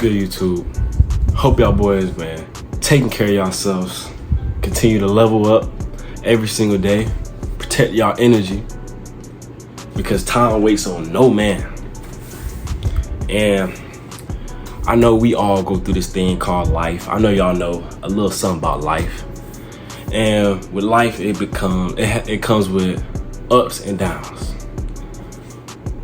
good, YouTube? Hope y'all boys, man, taking care of yourselves. Continue to level up every single day. Protect y'all energy because time waits on no man. And I know we all go through this thing called life. I know y'all know a little something about life. And with life, it comes with ups and downs.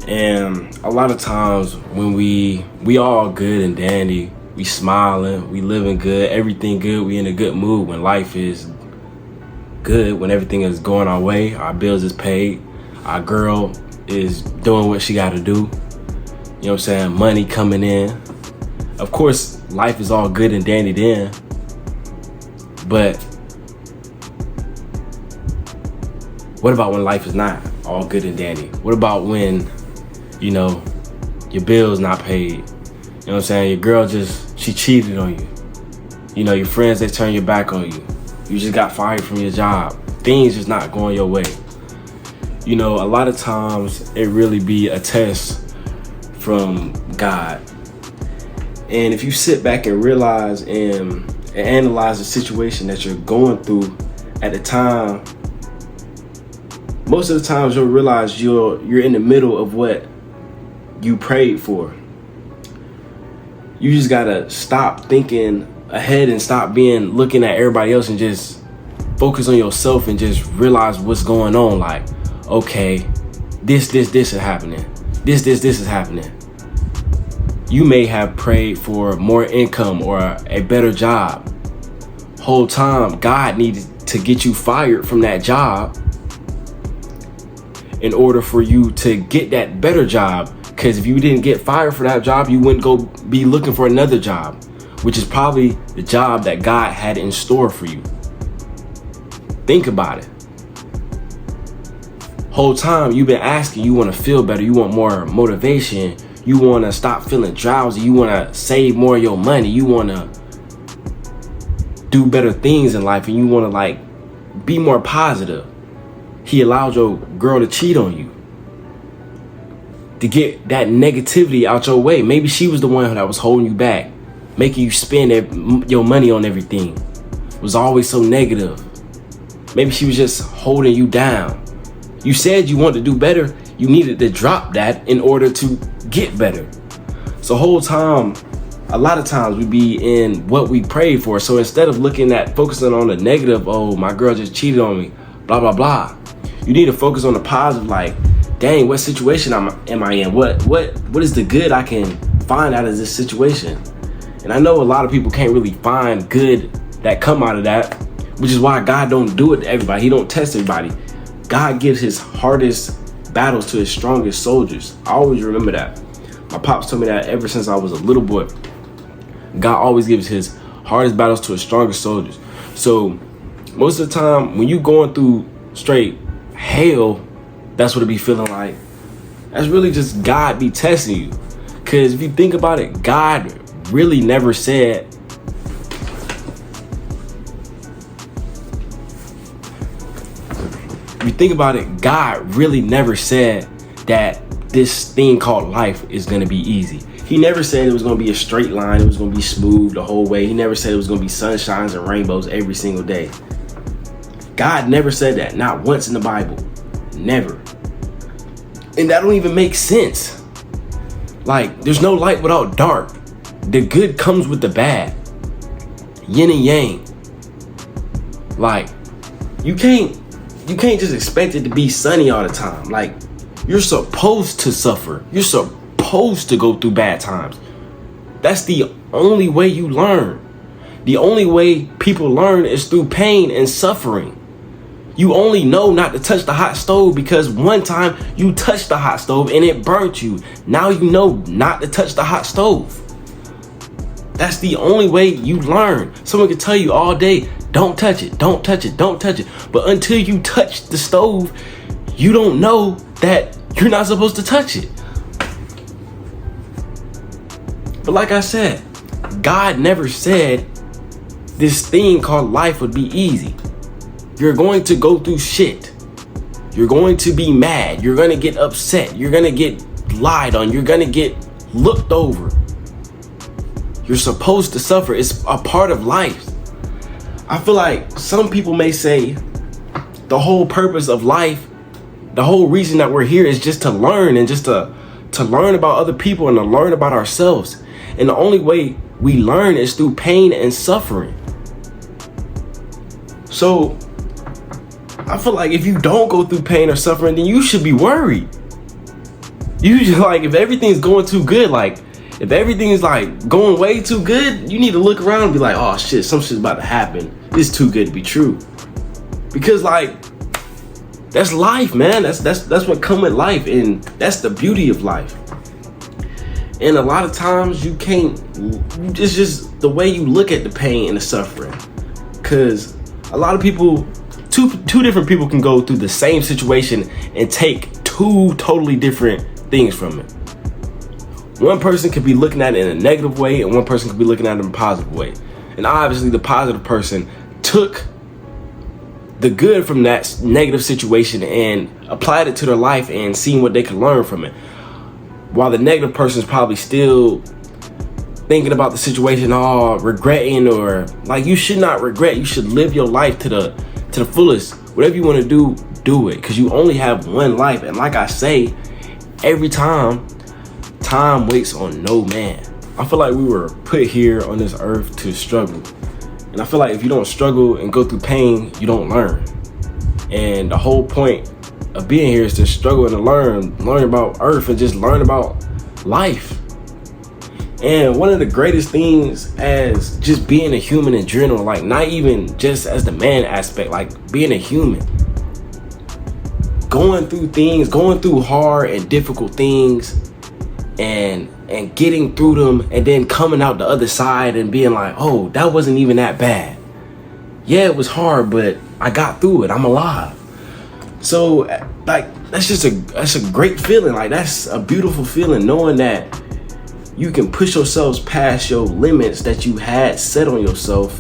And a lot of times when we all good and dandy, we smiling, we living good, everything good, we in a good mood when life is good, when everything is going our way, our bills is paid, our girl is doing what she got to do, you know what I'm saying, money coming in. Of course, life is all good and dandy then, but what about when life is not all good and dandy? What about when, you know, your bill's not paid? You know what I'm saying? Your girl she cheated on you. You know, your friends, they turn your back on you. You just got fired from your job. Things just not going your way. You know, a lot of times it really be a test from God. And if you sit back and realize and analyze the situation that you're going through at the time, most of the times you'll realize you're in the middle of what you prayed for. You just gotta stop thinking ahead and stop looking at everybody else and just focus on yourself and just realize what's going on. Like, okay, this is happening. This is happening. You may have prayed for more income or a better job. Whole time, God needed to get you fired from that job in order for you to get that better job. Because if you didn't get fired for that job, you wouldn't go be looking for another job, which is probably the job that God had in store for you. Think about it. Whole time you've been asking, you want to feel better, you want more motivation, you want to stop feeling drowsy, you want to save more of your money, you want to do better things in life, and you want to be more positive. He allowed your girl to cheat on you to get that negativity out your way. Maybe she was the one that was holding you back, making you spend your money on everything. Was always so negative. Maybe she was just holding you down. You said you wanted to do better. You needed to drop that in order to get better. So whole time, a lot of times we be in what we prayed for. So instead of focusing on the negative, oh, my girl just cheated on me, blah, blah, blah. You need to focus on the positive, like, dang, what situation am I in? What is the good I can find out of this situation? And I know a lot of people can't really find good that come out of that, which is why God don't do it to everybody. He don't test everybody. God gives his hardest battles to his strongest soldiers. I always remember that. My pops told me that ever since I was a little boy. God always gives his hardest battles to his strongest soldiers. So most of the time when you going through straight hell, that's what it be feeling like. That's really just God be testing you. Because if you think about it, God really never said, God really never said that this thing called life is going to be easy. He never said it was going to be a straight line. It was going to be smooth the whole way. He never said it was going to be sunshines and rainbows every single day. God never said that. Not once in the Bible. Never. And that don't even make sense. Like, there's no light without dark. The good comes with the bad. Yin and yang. Like, you can't just expect it to be sunny all the time. Like, you're supposed to suffer. You're supposed to go through bad times. That's the only way you learn. The only way people learn is through pain and suffering. You only know not to touch the hot stove because one time you touched the hot stove and it burnt you. Now you know not to touch the hot stove. That's the only way you learn. Someone can tell you all day, don't touch it, don't touch it, don't touch it. But until you touch the stove, you don't know that you're not supposed to touch it. But like I said, God never said this thing called life would be easy. You're going to go through shit. You're going to be mad. You're going to get upset. You're going to get lied on. You're going to get looked over. You're supposed to suffer. It's a part of life. I feel like some people may say the whole purpose of life, the whole reason that we're here is just to learn, and just to learn about other people and to learn about ourselves. And the only way we learn is through pain and suffering. So I feel like if you don't go through pain or suffering, then you should be worried. You just, like, if everything's going too good, like if everything is like going way too good, you need to look around and be like, oh shit, some shit's about to happen. It's too good to be true. Because like, that's life, man. That's what come with life, and that's the beauty of life. And a lot of times you can't, it's just the way you look at the pain and the suffering. Cause a lot of people, two different people can go through the same situation and take two totally different things from it. One person could be looking at it in a negative way, and one person could be looking at it in a positive way. And obviously the positive person took the good from that negative situation and applied it to their life and seen what they could learn from it. While the negative person is probably still thinking about the situation, regretting, or like, you should not regret. You should live your life to the fullest. Whatever you want to do it, because you only have one life. And like I say, every time waits on no man. I feel like we were put here on this earth to struggle. And I feel like if you don't struggle and go through pain, you don't learn. And the whole point of being here is to struggle and to learn about earth and just learn about life. And one of the greatest things as just being a human in general, like not even just as the man aspect, like being a human, going through things, going through hard and difficult things, and getting through them, and then coming out the other side and being like, oh, that wasn't even that bad. Yeah, it was hard, but I got through it. I'm alive. So like, that's a great feeling. Like, that's a beautiful feeling, knowing that you can push yourselves past your limits that you had set on yourself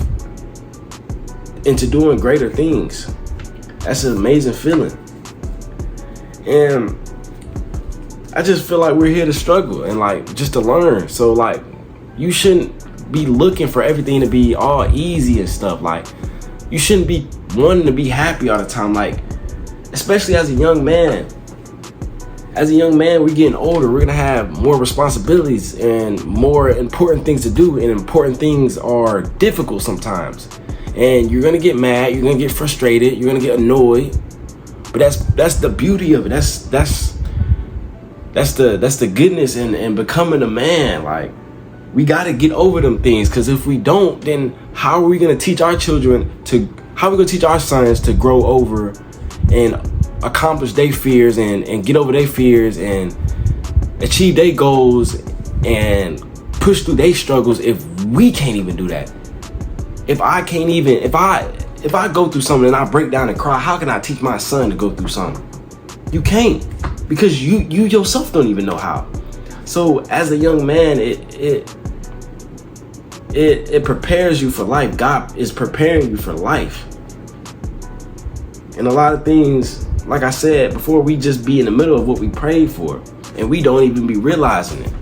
into doing greater things. That's an amazing feeling. And I just feel like we're here to struggle and like just to learn. So like, you shouldn't be looking for everything to be all easy and stuff. Like, you shouldn't be wanting to be happy all the time. Like, especially as a young man. As a young man, we're getting older. We're gonna have more responsibilities and more important things to do, and important things are difficult sometimes. And you're gonna get mad. You're gonna get frustrated. You're gonna get annoyed. But that's the beauty of it. That's the goodness in becoming a man. Like, we gotta get over them things, because if we don't, then how are we gonna teach our children how are we gonna teach our sons to grow over and accomplish their fears and get over their fears and achieve their goals and push through their struggles if we can't even do that? If I go through something and I break down and cry, how can I teach my son to go through something? You can't, because you yourself don't even know how. So as a young man, it prepares you for life. God is preparing you for life. And a lot of things, like I said before, we just be in the middle of what we prayed for, and we don't even be realizing it.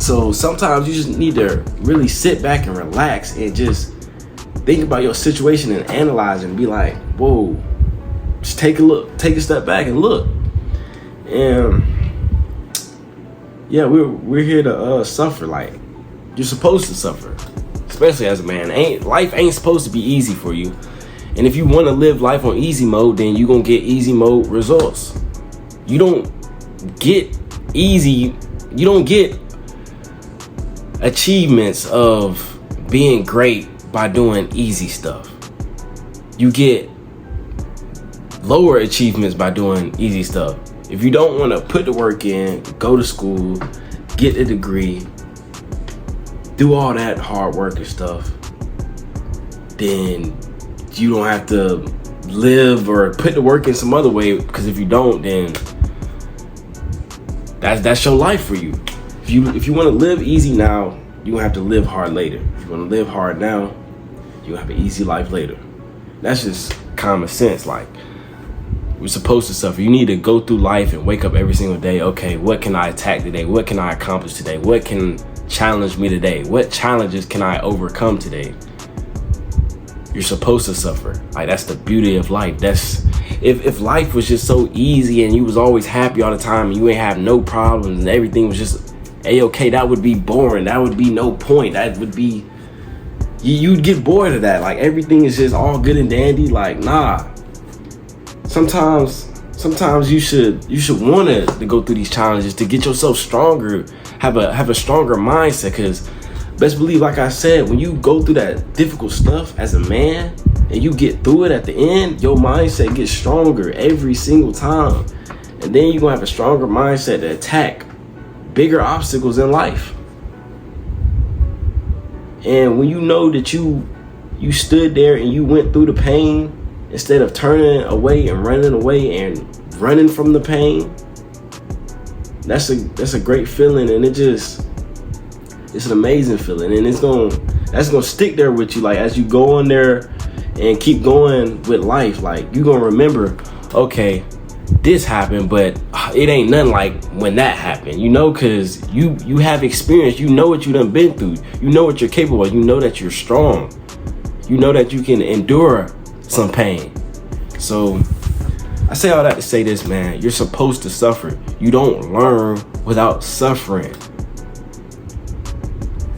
So sometimes you just need to really sit back and relax and just think about your situation and analyze and be like, whoa, just take a look, take a step back and look. And yeah, we're here to suffer. Like, you're supposed to suffer, especially as a man. Life ain't supposed to be easy for you. And if you want to live life on easy mode, then you're gonna get easy mode results. You don't get achievements of being great by doing easy stuff. You get lower achievements by doing easy stuff. If you don't want to put the work in, go to school, get a degree, do all that hard work and stuff, then you don't have to live or put the work in some other way. Because if you don't, then that's your life for you. If you want to live easy now, you gonna have to live hard later. If you want to live hard now, you have an easy life later. That's just common sense. Like, we're supposed to suffer. You need to go through life and wake up every single day. Okay, what can I attack today? What can I accomplish today? What can challenge me today? What challenges can I overcome today? You're supposed to suffer. Like, that's the beauty of life. That's if life was just so easy and you was always happy all the time and you ain't have no problems and everything was just a-okay, that would be boring. That would be no point. That would be, you'd get bored of that. Like, everything is just all good and dandy. Like, nah. Sometimes you should want to go through these challenges to get yourself stronger, have a stronger mindset. Because best believe, like I said, when you go through that difficult stuff as a man and you get through it at the end, your mindset gets stronger every single time. And then you're going to have a stronger mindset to attack bigger obstacles in life. And when you know that you stood there and you went through the pain, instead of turning away and running from the pain, that's a great feeling. And it's an amazing feeling. And that's gonna stick there with you. Like, as you go on there and keep going with life, like, you're gonna remember, okay, this happened, but it ain't nothing like when that happened, because you have experience. You know what you done been through. You know what you're capable of. You know that you're strong. You know that you can endure some pain. So I say all that to say this, man. You're supposed to suffer. You don't learn without suffering.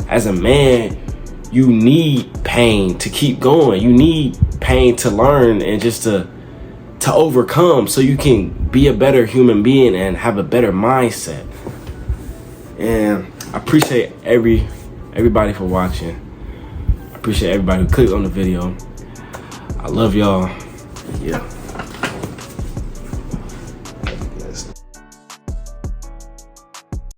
As a man, you need pain to keep going. You need pain to learn and just to overcome, so you can be a better human being and have a better mindset. And I appreciate everybody for watching. I appreciate everybody who clicked on the video. I love y'all. Yeah.